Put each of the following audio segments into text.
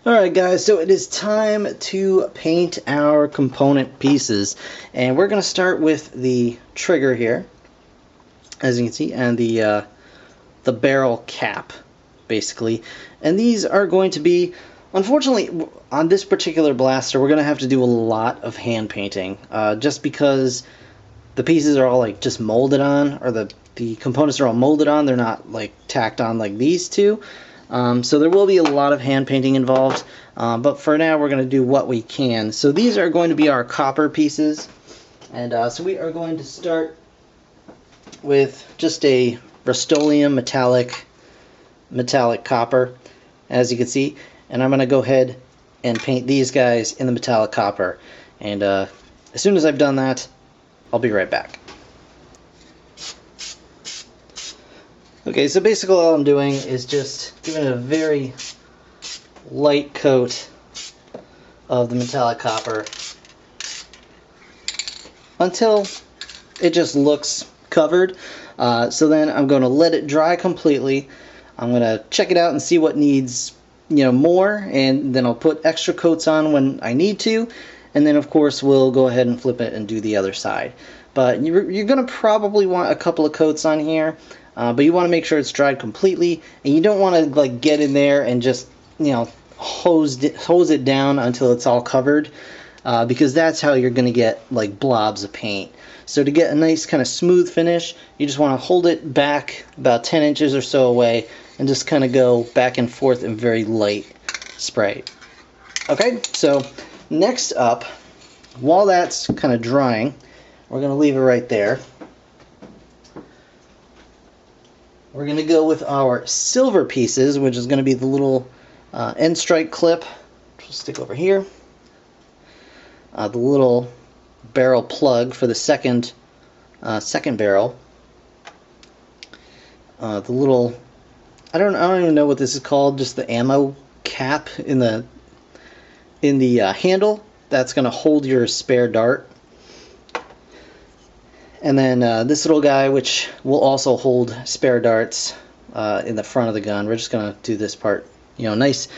Alright guys, so it is time to paint our component pieces, and we're going to start with the trigger here, as you can see, and the barrel cap, basically. And these are going to be, unfortunately, on this particular blaster, we're going to have to do a lot of hand painting, just because the pieces are all like just molded on, or the components are all molded on, they're not like tacked on like these two. So there will be a lot of hand painting involved, but for now we're going to do what we can. So these are going to be our copper pieces, and so we are going to start with just a Rust-Oleum metallic copper, as you can see, and I'm going to go ahead and paint these guys in the metallic copper, and as soon as I've done that, I'll be right back. Okay, so basically all I'm doing is just giving it a very light coat of the metallic copper until it just looks covered. So then I'm going to let it dry completely. I'm going to check it out and see what needs, more, and then I'll put extra coats on when I need to, and then of course we'll go ahead and flip it and do the other side. But you're going to probably want a couple of coats on here. But you want to make sure it's dried completely, and you don't want to like get in there and just hose it down until it's all covered, because that's how you're going to get like blobs of paint. So to get a nice kind of smooth finish, you just want to hold it back about 10 inches or so away and just kind of go back and forth in very light spray. Okay, so next up, while that's kind of drying, we're going to leave it right there. We're going to go with our silver pieces, which is going to be the little end strike clip, which will stick over here. The little barrel plug for the second barrel. The little, I don't even know what this is called, just the ammo cap in the handle that's going to hold your spare dart. And then this little guy, which will also hold spare darts in the front of the gun. We're just going to do this part, nice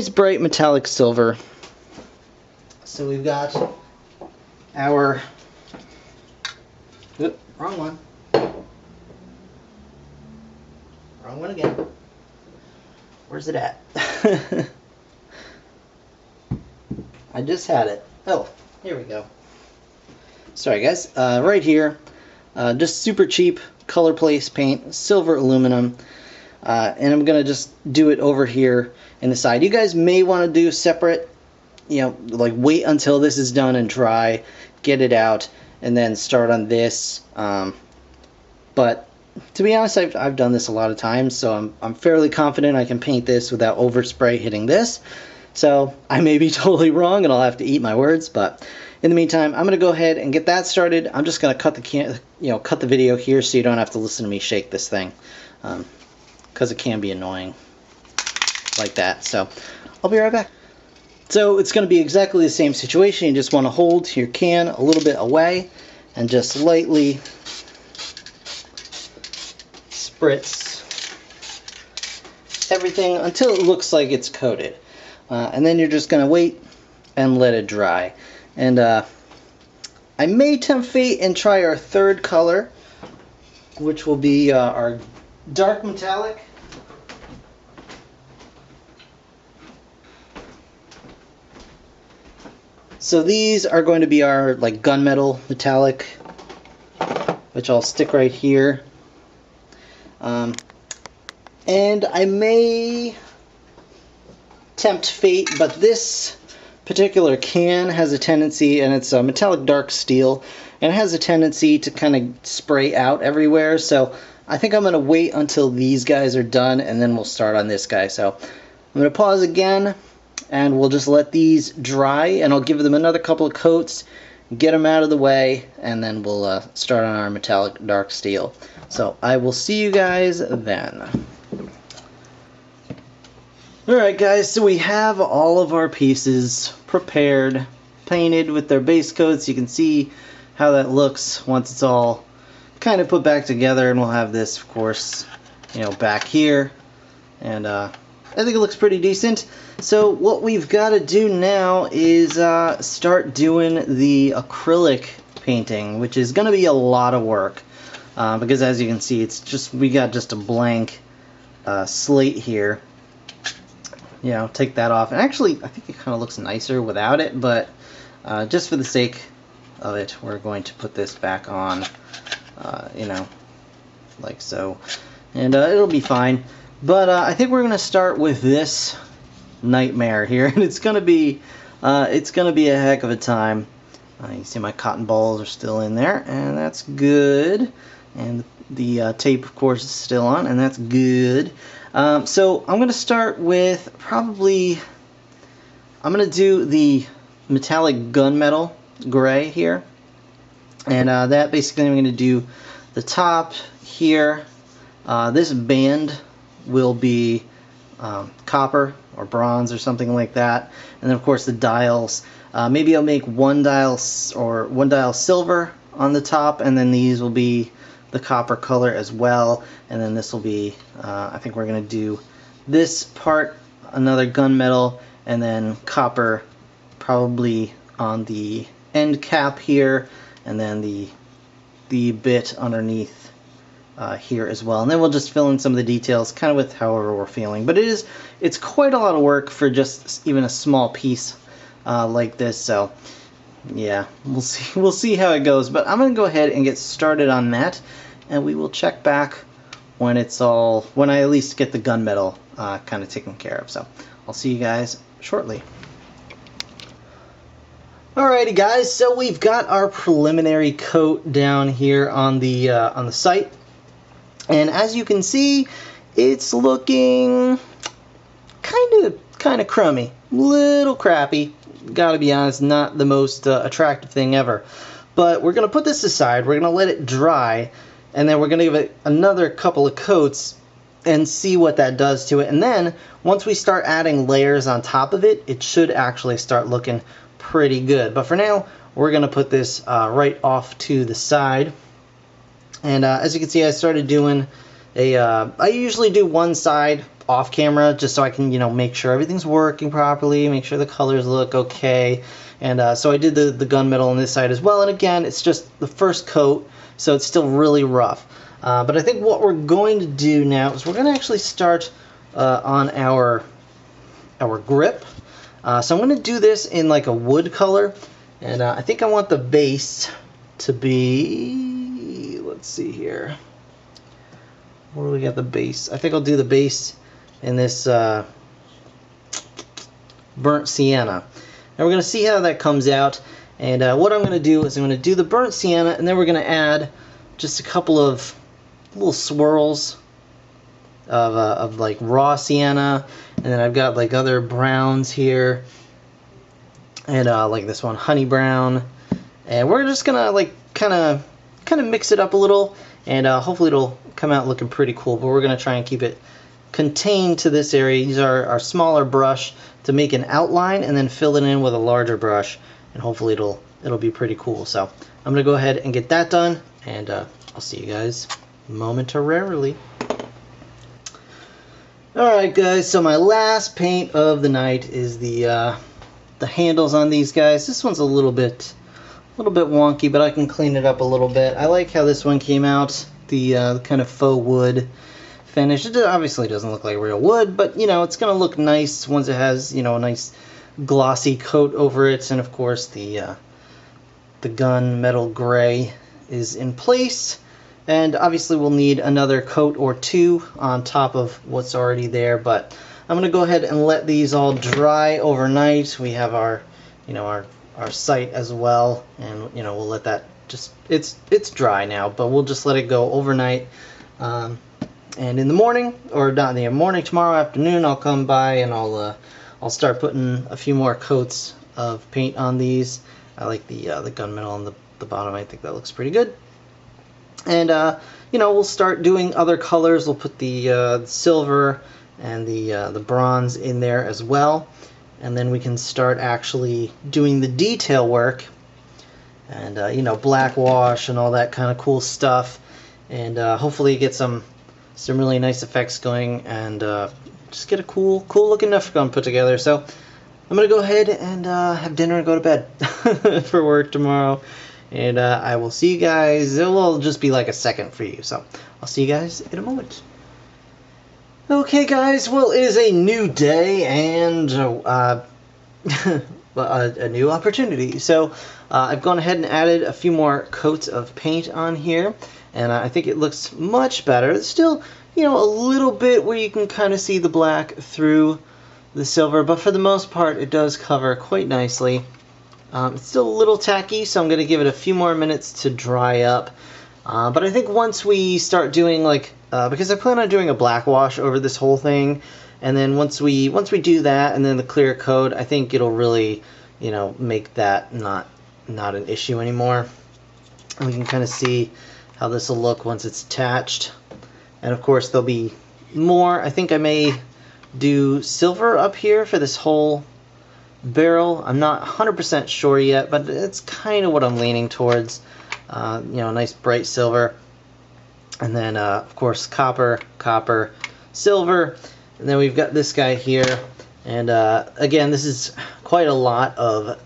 bright metallic silver. So we've got our, wrong one. Wrong one again. Where's it at? I just had it. Oh, here we go. Sorry guys, right here. Just super cheap color place paint, silver aluminum, and I'm gonna just do it over here in the side. You guys may want to do separate, like wait until this is done and dry, get it out, and then start on this. But to be honest, I've done this a lot of times, so I'm fairly confident I can paint this without overspray hitting this. So I may be totally wrong, and I'll have to eat my words, but in the meantime, I'm going to go ahead and get that started. I'm just going to cut the video here so you don't have to listen to me shake this thing, because it can be annoying like that. So I'll be right back. So it's going to be exactly the same situation. You just want to hold your can a little bit away and just lightly spritz everything until it looks like it's coated. And then you're just going to wait and let it dry. And I may tempt fate and try our third color, which will be our dark metallic. So these are going to be our like gunmetal metallic, which I'll stick right here. And I may tempt fate, but this particular can has a tendency, and it's a metallic dark steel, and it has a tendency to kind of spray out everywhere. So I think I'm going to wait until these guys are done, and then we'll start on this guy. So I'm going to pause again, and we'll just let these dry, and I'll give them another couple of coats, get them out of the way, and then we'll start on our metallic dark steel. So I will see you guys then. Alright guys, so we have all of our pieces prepared, painted with their base coats. You can see how that looks once it's all kind of put back together, and we'll have this, of course, back here. And I think it looks pretty decent. So what we've got to do now is start doing the acrylic painting, which is going to be a lot of work because as you can see, it's just we got just a blank slate here. You know, take that off, and actually I think it kind of looks nicer without it, but just for the sake of it, we're going to put this back on, you know, like so, and it'll be fine. But I think we're gonna start with this nightmare here, and it's gonna be a heck of a time. You see my cotton balls are still in there, and that's good. And the tape, of course, is still on, and that's good. So I'm gonna start with probably I'm gonna do the metallic gunmetal gray here, and that basically I'm gonna do the top here. This band will be copper or bronze or something like that, and then of course the dials. Maybe I'll make one dial silver on the top, and then these will be the copper color as well, and then this will be I think we're gonna do this part another gunmetal, and then copper probably on the end cap here, and then the bit underneath here as well, and then we'll just fill in some of the details kind of with however we're feeling. But it's quite a lot of work for just even a small piece like this, so yeah, we'll see how it goes. But I'm gonna go ahead and get started on that, and we will check back when I at least get the gunmetal kind of taken care of. So I'll see you guys shortly. Alrighty guys, so we've got our preliminary coat down here on the site. And as you can see, it's looking kind of crummy, little crappy. Gotta be honest, not the most attractive thing ever. But we're gonna put this aside. We're gonna let it dry, and then we're gonna give it another couple of coats and see what that does to it. And then once we start adding layers on top of it, it should actually start looking pretty good. But for now, we're gonna put this right off to the side. And as you can see, I started doing I usually do one side off camera just so I can, you know, make sure everything's working properly, make sure the colors look okay. And so I did the gunmetal on this side as well. And again, it's just the first coat, so it's still really rough. But I think what we're going to do now is we're going to actually start on our grip. So I'm going to do this in like a wood color. And I think I want the base to be, let's see here. Where do we got the base? I think I'll do the base in this burnt sienna. Now we're going to see how that comes out. And what I'm going to do is I'm going to do the burnt sienna, and then we're going to add just a couple of little swirls of like raw sienna. And then I've got like other browns here. And like this one, honey brown. And we're just going to like kind of mix it up a little. And hopefully it'll come out looking pretty cool, but we're going to try and keep it contained to this area. Use our smaller brush to make an outline, and then fill it in with a larger brush, and hopefully it'll be pretty cool. So I'm going to go ahead and get that done, and I'll see you guys momentarily. Alright guys, so my last paint of the night is the handles on these guys. This one's a little bit wonky, but I can clean it up a little bit. I like how this one came out, the kind of faux wood finish. It obviously doesn't look like real wood, but you know, it's gonna look nice once it has, you know, a nice glossy coat over it. And of course the gunmetal gray is in place, and obviously we'll need another coat or two on top of what's already there. But I'm gonna go ahead and let these all dry overnight. We have our, you know, our site as well, and you know, we'll let that just, it's dry now, but we'll just let it go overnight. And in the morning, or not in the morning, tomorrow afternoon, I'll come by and I'll start putting a few more coats of paint on these. I like the gunmetal on the bottom. I think that looks pretty good. And you know, we'll start doing other colors. We'll put the silver and the bronze in there as well. And then we can start actually doing the detail work, and you know, black wash and all that kind of cool stuff, and hopefully get some really nice effects going, and just get a cool looking Nerf gun put together. So I'm gonna go ahead and have dinner and go to bed for work tomorrow. And I will see you guys. It will just be like a second for you. So I'll see you guys in a moment. Okay, guys. Well, it is a new day and a new opportunity. So I've gone ahead and added a few more coats of paint on here, and I think it looks much better. It's still, you know, a little bit where you can kind of see the black through the silver, but for the most part it does cover quite nicely. It's still a little tacky, so I'm going to give it a few more minutes to dry up. But I think once we start doing because I plan on doing a black wash over this whole thing, and then once we do that, and then the clear coat, I think it'll really, you know, make that not an issue anymore. And we can kind of see how this will look once it's attached. And of course there'll be more. I think I may do silver up here for this whole barrel. I'm not 100% sure yet, but it's kind of what I'm leaning towards. You know, nice bright silver, and then of course copper, silver, and then we've got this guy here. And again, this is quite a lot of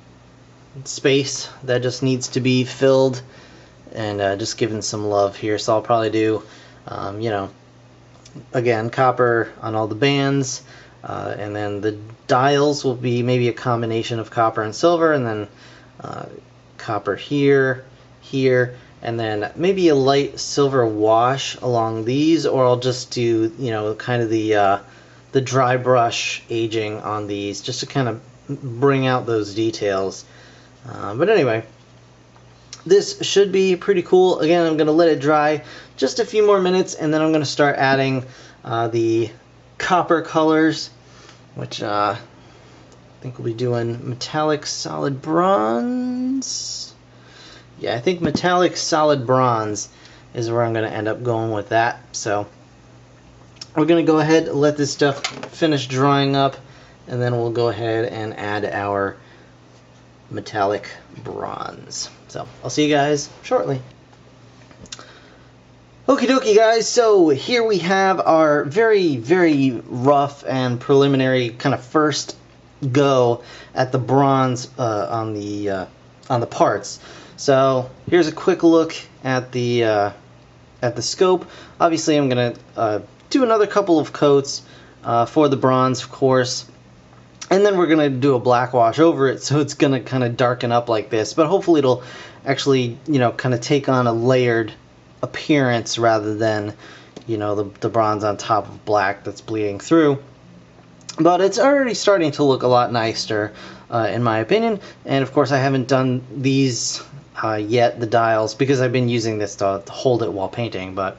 space that just needs to be filled, and just given some love here. So I'll probably do, you know, again, copper on all the bands, and then the dials will be maybe a combination of copper and silver, and then copper here, and then maybe a light silver wash along these, or I'll just do, you know, kind of the dry brush aging on these, just to kind of bring out those details. But anyway, this should be pretty cool. Again, I'm going to let it dry just a few more minutes, and then I'm going to start adding the copper colors, which I think we'll be doing metallic solid bronze. Yeah, I think metallic solid bronze is where I'm going to end up going with that. So we're going to go ahead and let this stuff finish drying up, and then we'll go ahead and add our metallic bronze. So I'll see you guys shortly. Okie dokie, guys, so here we have our very, very rough and preliminary kind of first go at the bronze on the parts. So here's a quick look at the scope. Obviously, I'm gonna do another couple of coats for the bronze, of course, and then we're gonna do a black wash over it, so it's gonna kind of darken up like this. But hopefully, it'll actually, you know, kind of take on a layered appearance rather than, you know, the bronze on top of black that's bleeding through. But it's already starting to look a lot nicer, in my opinion. And of course, I haven't done these yet, the dials, because I've been using this to hold it while painting, but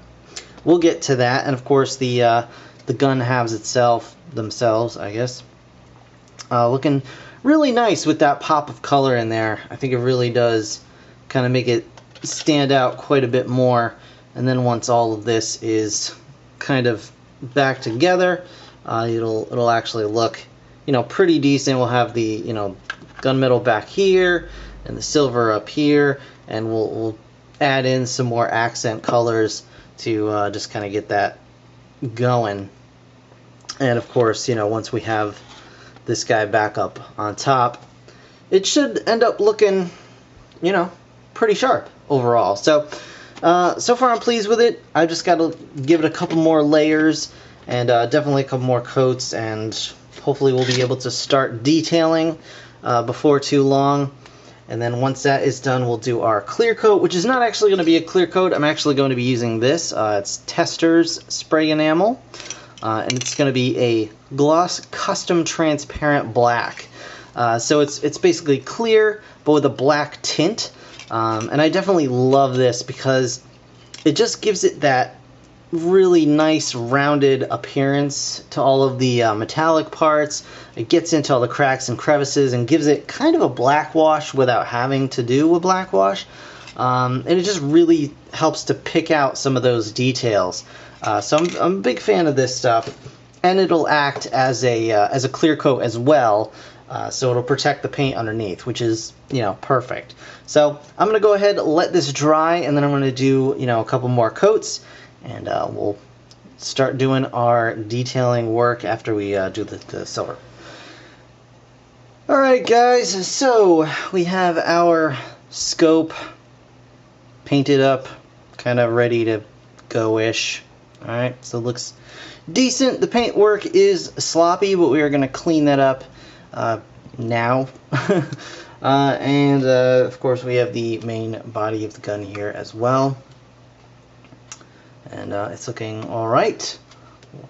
we'll get to that. And of course, the gun halves themselves, I guess, looking really nice with that pop of color in there. I think it really does kind of make it stand out quite a bit more. And then once all of this is kind of back together, it'll actually look, you know, pretty decent. We'll have the, you know, gunmetal back here and the silver up here, and we'll add in some more accent colors to just kind of get that going. And of course, you know, once we have this guy back up on top, it should end up looking, you know, pretty sharp overall. So so far I'm pleased with it. I've just got to give it a couple more layers, and definitely a couple more coats, and hopefully we'll be able to start detailing before too long. And then once that is done, we'll do our clear coat, which is not actually going to be a clear coat. I'm actually going to be using this. It's Tester's Spray Enamel, and it's going to be a gloss custom transparent black. So it's basically clear, but with a black tint. And I definitely love this because it just gives it that really nice rounded appearance to all of the metallic parts. It gets into all the cracks and crevices and gives it kind of a black wash without having to do a black wash. And it just really helps to pick out some of those details. So I'm a big fan of this stuff, and it'll act as a clear coat as well. So it'll protect the paint underneath, which is, you know, perfect. So I'm going to go ahead and let this dry, and then I'm going to do, you know, a couple more coats, and we'll start doing our detailing work after we do the silver. Alright guys, so we have our scope painted up, kind of ready to go-ish. Alright, so it looks decent. The paint work is sloppy, but we are going to clean that up now. And of course we have the main body of the gun here as well. And it's looking alright.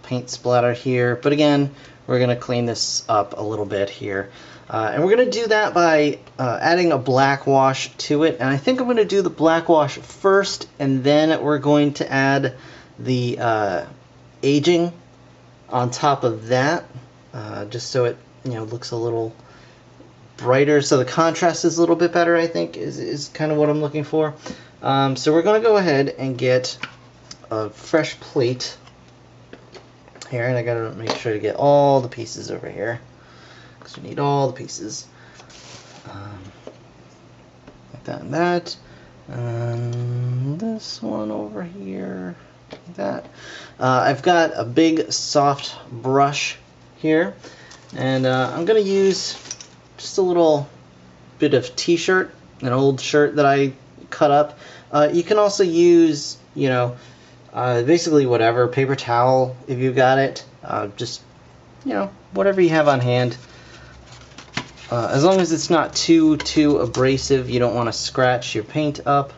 Paint splatter here, but again, we're going to clean this up a little bit here. And we're going to do that by adding a black wash to it. And I think I'm going to do the black wash first, and then we're going to add the aging on top of that, just so it looks a little brighter, so the contrast is a little bit better, I think, is kind of what I'm looking for. So we're going to go ahead and get a fresh plate here, and I got to make sure to get all the pieces over here, because we need all the pieces. Like that and that. And this one over here, like that. I've got a big soft brush here, and I'm going to use just a little bit of t-shirt, an old shirt that I cut up. You can also use, basically whatever, paper towel if you've got it, just whatever you have on hand, as long as it's not too abrasive. You don't want to scratch your paint up.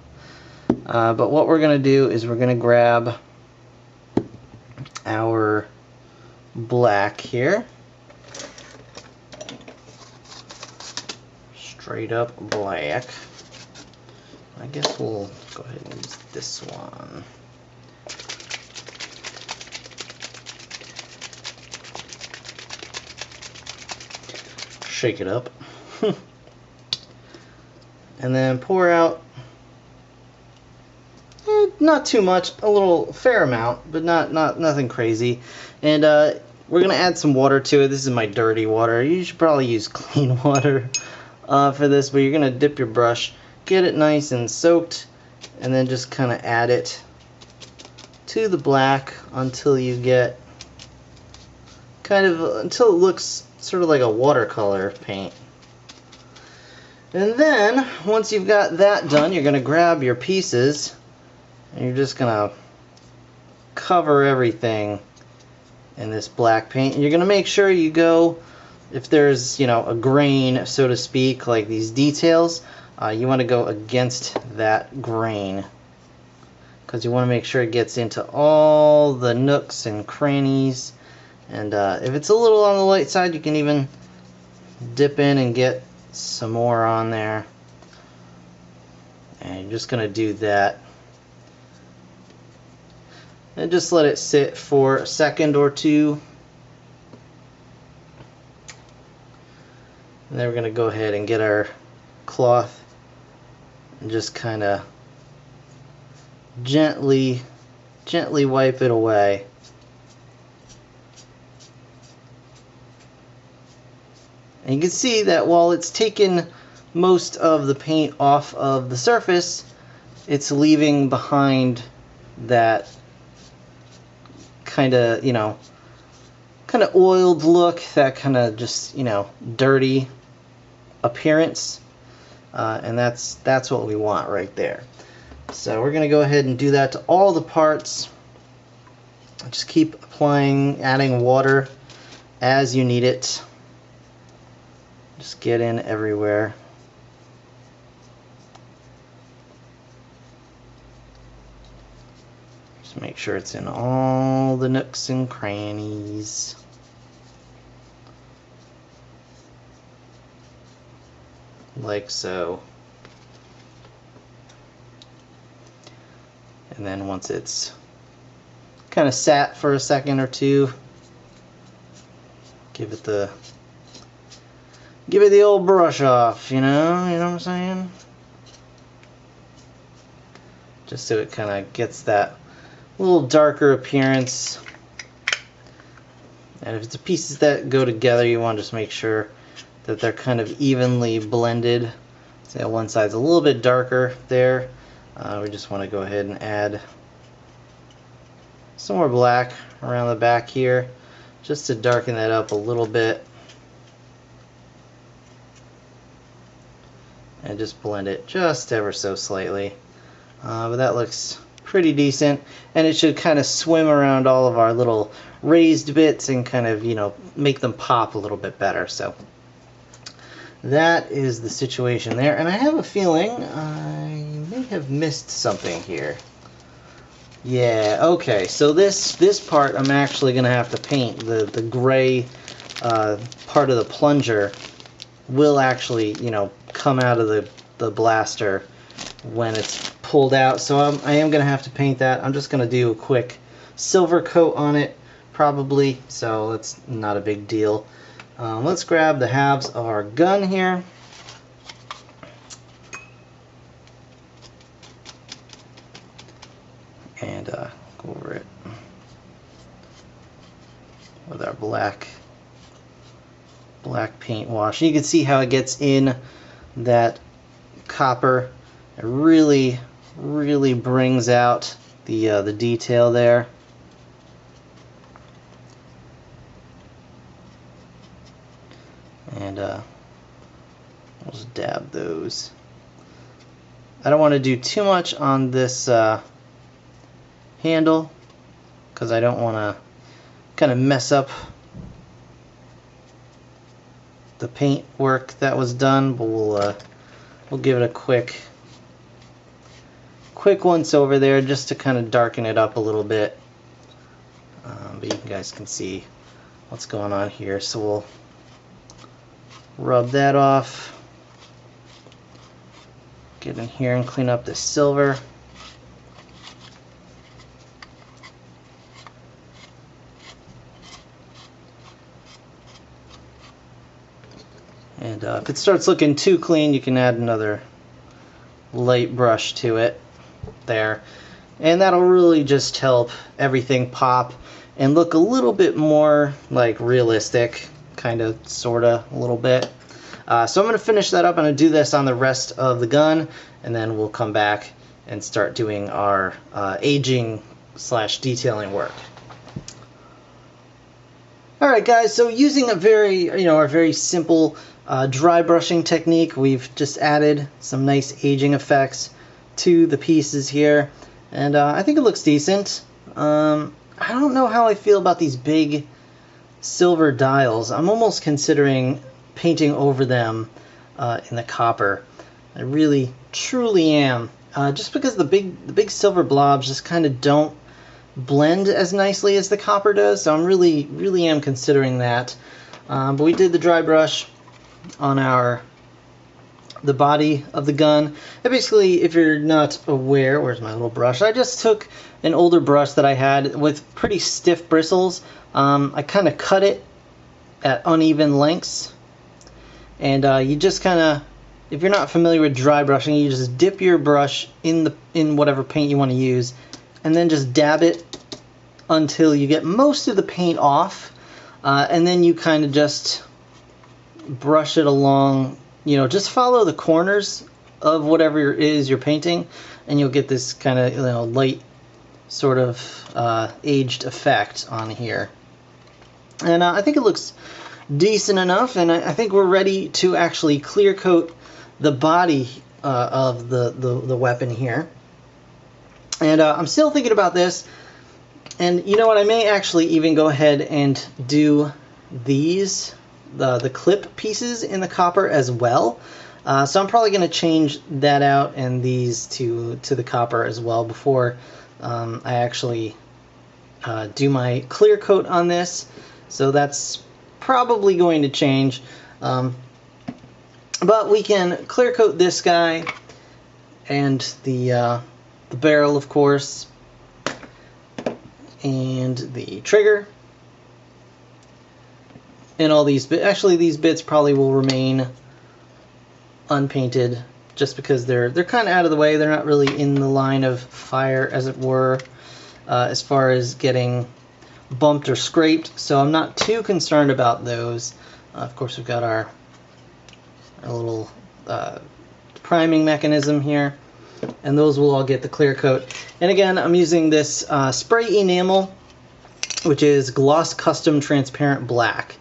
But what we're going to do is we're going to grab our black here, straight up black. I guess we'll go ahead and use this one. Shake it up. And then pour out, not too much, a little fair amount, but nothing crazy. And we're gonna add some water to it. This is my dirty water. You should probably use clean water for this, but you're gonna dip your brush, get it nice and soaked, and then just kind of add it to the black until you get until it looks sort of like a watercolor paint. And then once you've got that done, you're gonna grab your pieces and you're just gonna cover everything in this black paint. And you're gonna make sure you go, if there's a grain, so to speak, like these details, you want to go against that grain, because you want to make sure it gets into all the nooks and crannies. And if it's a little on the light side, you can even dip in and get some more on there. And you're just gonna do that and just let it sit for a second or two. And then we're gonna go ahead and get our cloth and just kind of gently wipe it away. And you can see that while it's taken most of the paint off of the surface, it's leaving behind that kind of oiled look, that kind of just dirty appearance, and that's what we want right there. So we're gonna go ahead and do that to all the parts. Just keep applying, adding water as you need it. Just get in everywhere. Just make sure it's in all the nooks and crannies. Like so. And then once it's kind of sat for a second or two, give it the old brush off, you know what I'm saying? Just so it kind of gets that little darker appearance. And if it's pieces that go together, you want to just make sure that they're kind of evenly blended. So one side's a little bit darker there. We just want to go ahead and add some more black around the back here, just to darken that up a little bit. And just blend it just ever so slightly. But that looks pretty decent, and it should kind of swim around all of our little raised bits and kind of, you know, make them pop a little bit better. So that is the situation there, and I have a feeling I may have missed something here. Yeah, okay, so this part I'm actually going to have to paint. The gray part of the plunger will actually, you know, come out of the blaster when it's pulled out, so I am going to have to paint that. I'm just going to do a quick silver coat on it, probably, so that's not a big deal. Let's grab the halves of our gun here. And go over it with our black paint wash. You can see how it gets in that copper. It really brings out the detail there. And we'll just dab those. I don't want to do too much on this handle, because I don't want to kind of mess up the paint work that was done, but we'll give it a quick once over there just to kind of darken it up a little bit. But you guys can see what's going on here, so we'll rub that off, get in here and clean up the silver. And if it starts looking too clean, you can add another light brush to it there. And that'll really just help everything pop and look a little bit more like realistic, kind of, sort of, a little bit. So I'm going to finish that up. I'm going to do this on the rest of the gun, and then we'll come back and start doing our aging / detailing work. Alright guys, so using a very simple dry brushing technique, we've just added some nice aging effects to the pieces here, and I think it looks decent. I don't know how I feel about these big silver dials. I'm almost considering painting over them in the copper. I really, truly am. Just because the big silver blobs just kind of don't blend as nicely as the copper does, so I'm really am considering that. But we did the dry brush on the body of the gun. And basically, if you're not aware, where's my little brush? I just took an older brush that I had with pretty stiff bristles. I kind of cut it at uneven lengths, and you just kind of, if you're not familiar with dry brushing, you just dip your brush in whatever paint you want to use, and then just dab it until you get most of the paint off, and then you kind of just brush it along. You know, just follow the corners of whatever it is you're painting, and you'll get this kind of, you know, light sort of aged effect on here. And I think it looks decent enough, and I think we're ready to actually clear coat the body of the weapon here. And I'm still thinking about this, and you know what, I may actually even go ahead and do these, the clip pieces in the copper as well. So I'm probably going to change that out and these to the copper as well before I actually do my clear coat on this. So that's probably going to change. But we can clear coat this guy and the barrel, of course, and the trigger. And all these bits, actually these bits probably will remain unpainted just because they're kind of out of the way. They're not really in the line of fire, as it were, as far as getting bumped or scraped, so I'm not too concerned about those. Of course, we've got our little priming mechanism here. and those will all get the clear coat. And again, I'm using this spray enamel, which is Gloss Custom Transparent Black.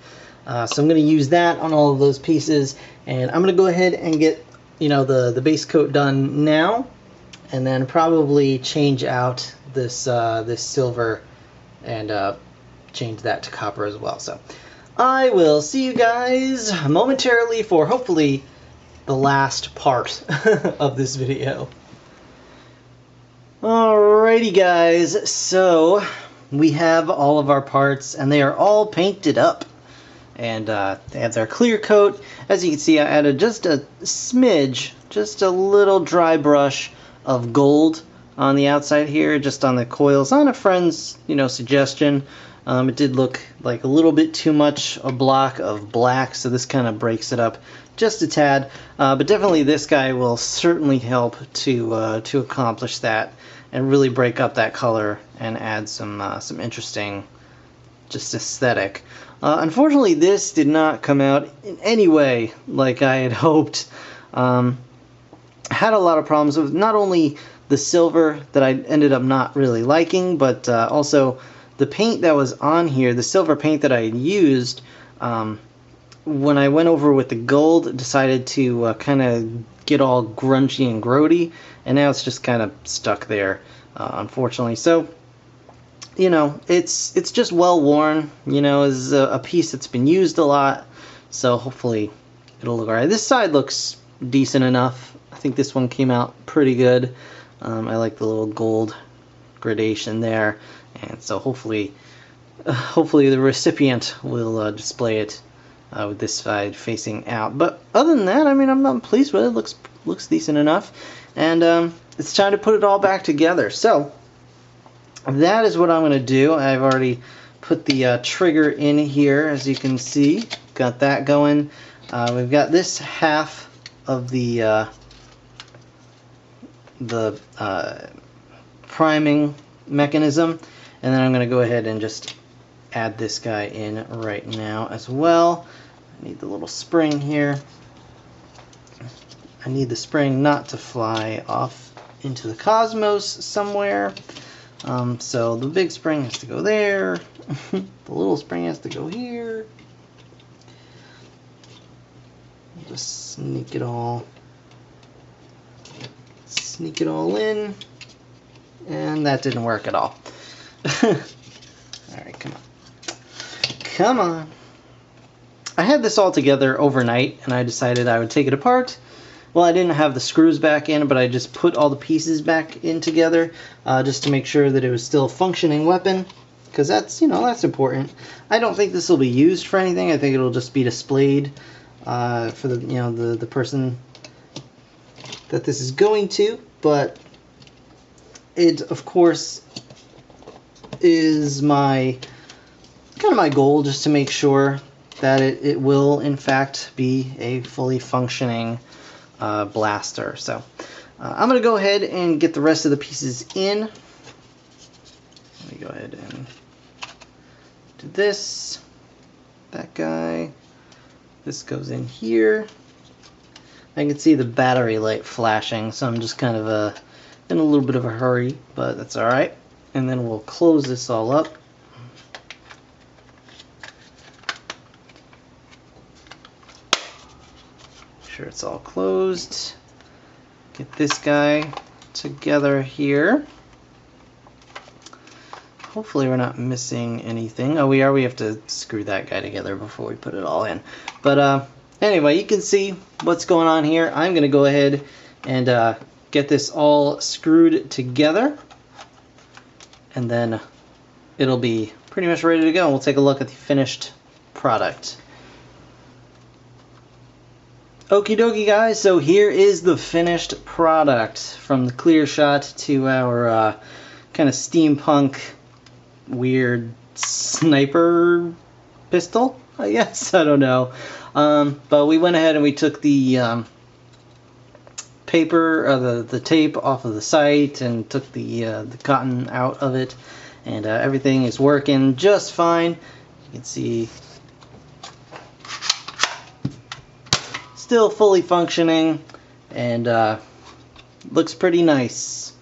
So I'm going to use that on all of those pieces, and I'm going to go ahead and get, you know, the base coat done now, and then probably change out this this silver and change that to copper as well. So I will see you guys momentarily for hopefully the last part of this video. Alrighty guys, so we have all of our parts and they are all painted up, and they have their clear coat. As you can see, I added just a smidge, just a little dry brush of gold on the outside here, just on the coils, on a friend's, you know, suggestion. It did look like a little bit too much a block of black, so this kind of breaks it up just a tad. But definitely this guy will certainly help to accomplish that and really break up that color and add some interesting just aesthetic. Unfortunately, this did not come out in any way like I had hoped. Had a lot of problems with not only the silver that I ended up not really liking, but also the paint that was on here, the silver paint that I had used, when I went over with the gold, decided to kind of get all grungy and grody, and now it's just kind of stuck there, unfortunately. So, you know, it's just well worn, you know, is a piece that's been used a lot, so hopefully it'll look alright. This side looks decent enough. I think this one came out pretty good. I like the little gold gradation there, and so hopefully the recipient will display it with this side facing out. But other than that, I mean, I'm pleased with it. Looks decent enough, and it's time to put it all back together. So that is what I'm going to do. I've already put the trigger in here, as you can see. Got that going. We've got this half of the priming mechanism, and then I'm going to go ahead and just add this guy in right now as well. I need the little spring here. I need the spring not to fly off into the cosmos somewhere. So the big spring has to go there. The little spring has to go here. Just sneak it all in, and that didn't work at all. Alright, come on. I had this all together overnight, and I decided I would take it apart. Well, I didn't have the screws back in, but I just put all the pieces back in together, just to make sure that it was still a functioning weapon, because that's, you know, that's important. I don't think this will be used for anything. I think it'll just be displayed for the, you know, the person that this is going to, but it of course is my kind of my goal, just to make sure that it will in fact be a fully functioning blaster. So I'm gonna go ahead and get the rest of the pieces in. Let me go ahead and do this, that guy, this goes in here. I can see the battery light flashing, so I'm just kind of in a little bit of a hurry, but that's alright. And then we'll close this all up. Make sure it's all closed. Get this guy together here. Hopefully we're not missing anything. Oh, we are. We have to screw that guy together before we put it all in. But anyway, you can see what's going on here. I'm going to go ahead and get this all screwed together, and then it'll be pretty much ready to go. We'll take a look at the finished product. Okie dokie guys, so here is the finished product, from the clear shot to our kind of steampunk weird sniper pistol, I guess. I don't know. But we went ahead and we took the paper, the tape off of the sight, and took the cotton out of it, and everything is working just fine. You can see still fully functioning, and looks pretty nice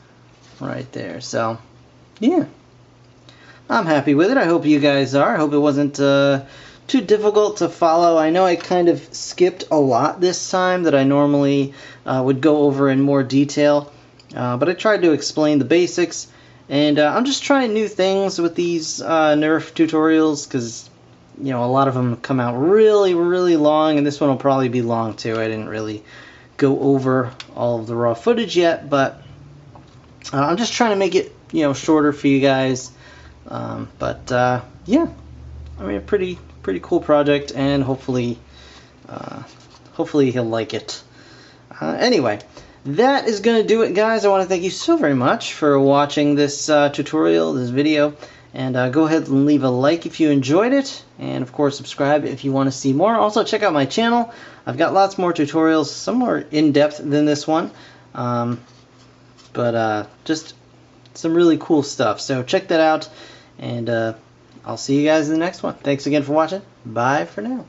right there. So yeah, I'm happy with it. I hope you guys are. I hope it wasn't too difficult to follow. I know I kind of skipped a lot this time that I normally would go over in more detail, but I tried to explain the basics, and I'm just trying new things with these Nerf tutorials, because you know, a lot of them come out really long, and this one will probably be long too. I didn't really go over all of the raw footage yet, but I'm just trying to make it, you know, shorter for you guys. Yeah, I mean, a pretty cool project, and hopefully he'll like it. Anyway, that is going to do it, guys. I want to thank you so very much for watching this tutorial, this video, and go ahead and leave a like if you enjoyed it, and of course subscribe if you want to see more. Also check out my channel. I've got lots more tutorials, some more in-depth than this one, but just some really cool stuff. So check that out, and I'll see you guys in the next one. Thanks again for watching. Bye for now.